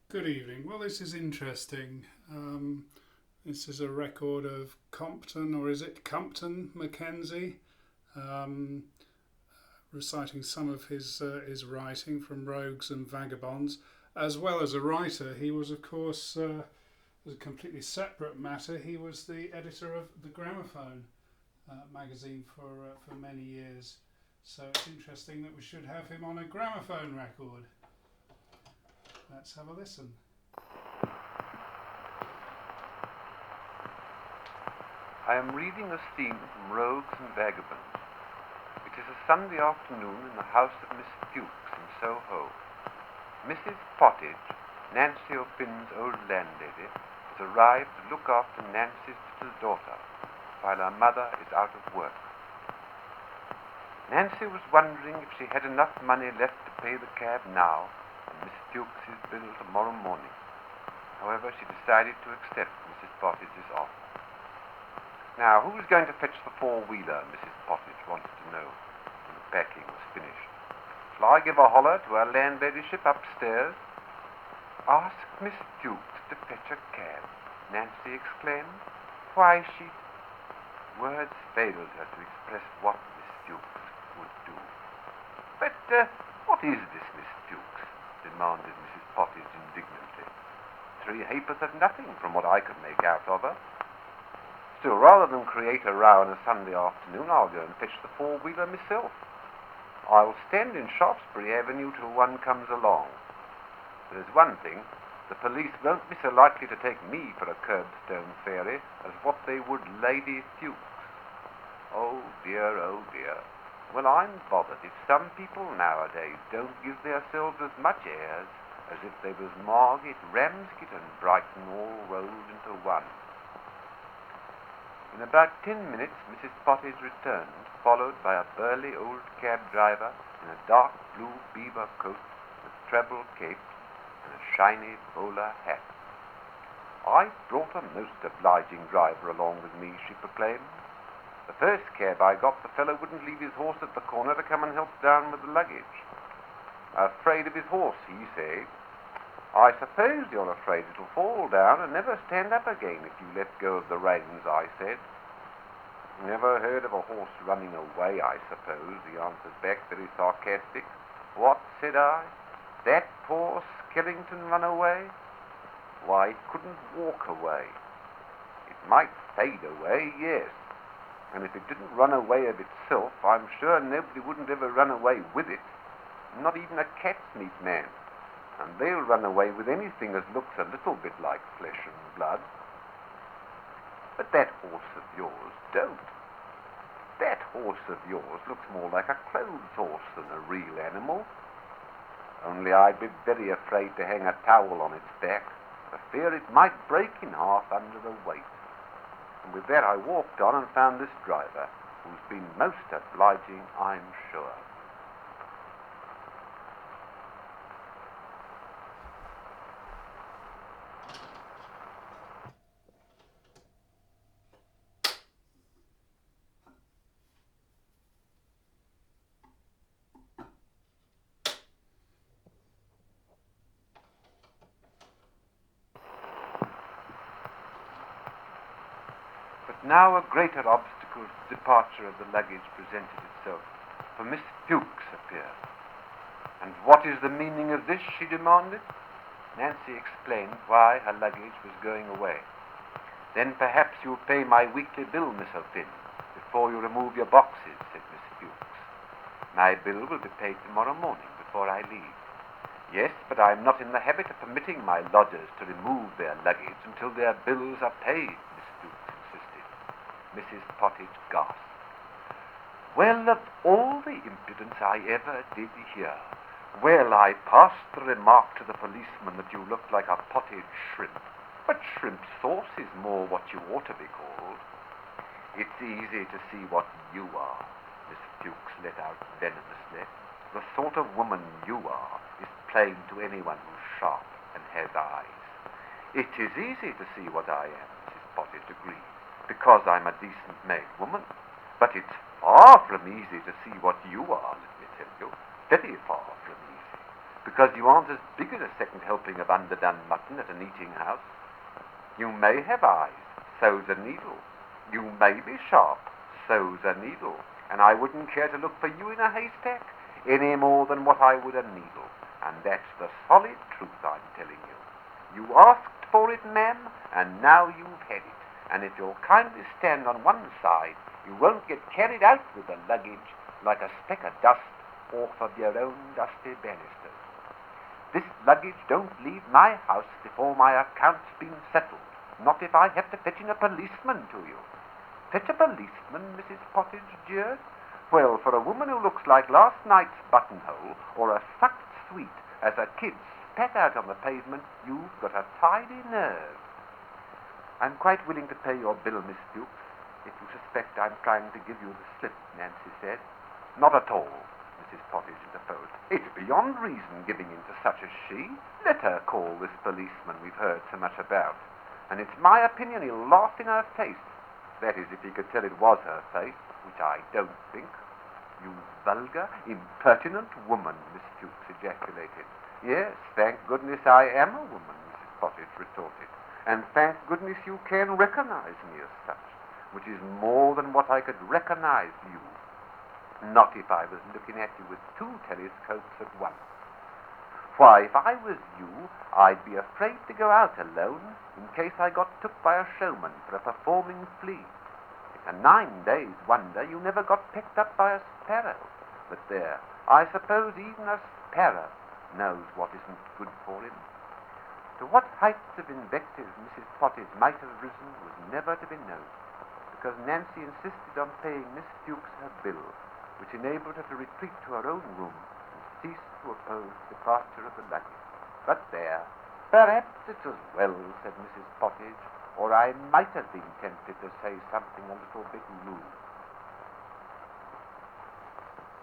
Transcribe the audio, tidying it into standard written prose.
Good evening. Well, this is interesting. This is a record of Compton, or is it Compton MacKenzie, um, reciting some of his writing from Rogues and Vagabonds. As well as a writer, he was, of course, as a completely separate matter, he was the editor of the Gramophone magazine for many years. So it's interesting that we should have him on a gramophone record. Let's have a listen. I am reading a scene from Rogues and Vagabonds. It is a Sunday afternoon in the house of Miss Dukes in Soho. Mrs. Pottage, Nancy O'Finn's old landlady, has arrived to look after Nancy's little daughter, while her mother is out of work. Nancy was wondering if she had enough money left to pay the cab now and Miss Dukes' bill tomorrow morning. However, she decided to accept Mrs. Pottage's offer. Now, who's going to fetch the four-wheeler, Mrs. Pottage wanted to know when the packing was finished. Shall I give a holler to her landladyship upstairs? Ask Miss Dukes to fetch a cab, Nancy exclaimed. Why, she... Words failed her to express what Miss Dukes would do. But what is this, Miss Dukes? Demanded Mrs. Pottage indignantly. 3 ha'porth of nothing from what I could make out of her. Still, rather than create a row on a Sunday afternoon, I'll go and fetch the four-wheeler myself. I'll stand in Shaftesbury Avenue till one comes along. There's one thing, the police won't be so likely to take me for a curbstone fairy as what they would Lady Dukes. Oh dear, oh dear. Well, I'm bothered if some people nowadays don't give themselves as much airs as if they was Margate, Ramsgate and Brighton all rolled into one. In about 10 minutes, Mrs. Pottage returned, followed by a burly old cab driver in a dark blue beaver coat with treble capes and a shiny bowler hat. I've brought a most obliging driver along with me, she proclaimed. The first cab I got, the fellow wouldn't leave his horse at the corner to come and help down with the luggage. Afraid of his horse, he said. I suppose you're afraid it'll fall down and never stand up again if you let go of the reins, I said. Never heard of a horse running away, I suppose, he answered back, very sarcastic. What, said I? That poor Skellington run away? Why, it couldn't walk away. It might fade away, yes. And if it didn't run away of itself, I'm sure nobody wouldn't ever run away with it. Not even a cat's meat man. And they'll run away with anything that looks a little bit like flesh and blood. But that horse of yours don't. That horse of yours looks more like a clothes horse than a real animal. Only I'd be very afraid to hang a towel on its back, for fear it might break in half under the weight. And with that I walked on and found this driver, who's been most obliging, I'm sure. But now a greater obstacle to the departure of the luggage presented itself, for Miss Dukes appeared. And what is the meaning of this, she demanded. Nancy explained why her luggage was going away. Then perhaps you'll pay my weekly bill, Miss O'Finn, before you remove your boxes, said Miss Dukes. My bill will be paid tomorrow morning before I leave. Yes, but I am not in the habit of permitting my lodgers to remove their luggage until their bills are paid, Miss Dukes insisted. Mrs. Pottage gasped. Well, of all the impudence I ever did hear. Well, I passed the remark to the policeman that you looked like a pottage shrimp. But shrimp sauce is more what you ought to be called. It's easy to see what you are, Miss Dukes let out venomously. The sort of woman you are is plain to anyone who's sharp and has eyes. It is easy to see what I am, Mrs. Pottage agreed, because I'm a decent made woman. But it's far from easy to see what you are, let me tell you. Very far from easy. because you aren't as big as a second helping of underdone mutton at an eating house. You may have eyes, so's a needle. You may be sharp, so's a needle. And I wouldn't care to look for you in a haystack any more than what I would a needle. And that's the solid truth I'm telling you. You asked for it, ma'am, and now you've had it. And if you'll kindly stand on one side, you won't get carried out with the luggage like a speck of dust off of your own dusty banisters. This luggage don't leave my house before my account's been settled, not if I have to fetch in a policeman to you. Fetch a policeman, Mrs. Pottage jeered? Well, for a woman who looks like last night's buttonhole, or a sucked sweet as a kid spat out on the pavement, you've got a tidy nerve. I'm quite willing to pay your bill, Miss Dukes, if you suspect I'm trying to give you the slip, Nancy said. Not at all, Mrs. Pottage interposed. It's beyond reason giving in to such as she. Let her call this policeman we've heard so much about. And it's my opinion he'll laugh in her face. That is, if he could tell it was her face, which I don't think. You vulgar, impertinent woman, Miss Dukes ejaculated. Yes, thank goodness I am a woman, Mrs. Pottage retorted. And thank goodness you can recognize me as such, which is more than what I could recognize you. Not if I was looking at you with two telescopes at once. Why, if I was you, I'd be afraid to go out alone in case I got took by a showman for a performing flea. It's a 9 days wonder you never got picked up by a sparrow. But there, I suppose even a sparrow knows what isn't good for him. To what heights of invective Mrs. Pottage might have risen was never to be known, because Nancy insisted on paying Miss Dukes her bill, which enabled her to retreat to her own room and cease to oppose the departure of the luggage. But there, perhaps it's as well, said Mrs. Pottage, or I might have been tempted to say something a little bit rude.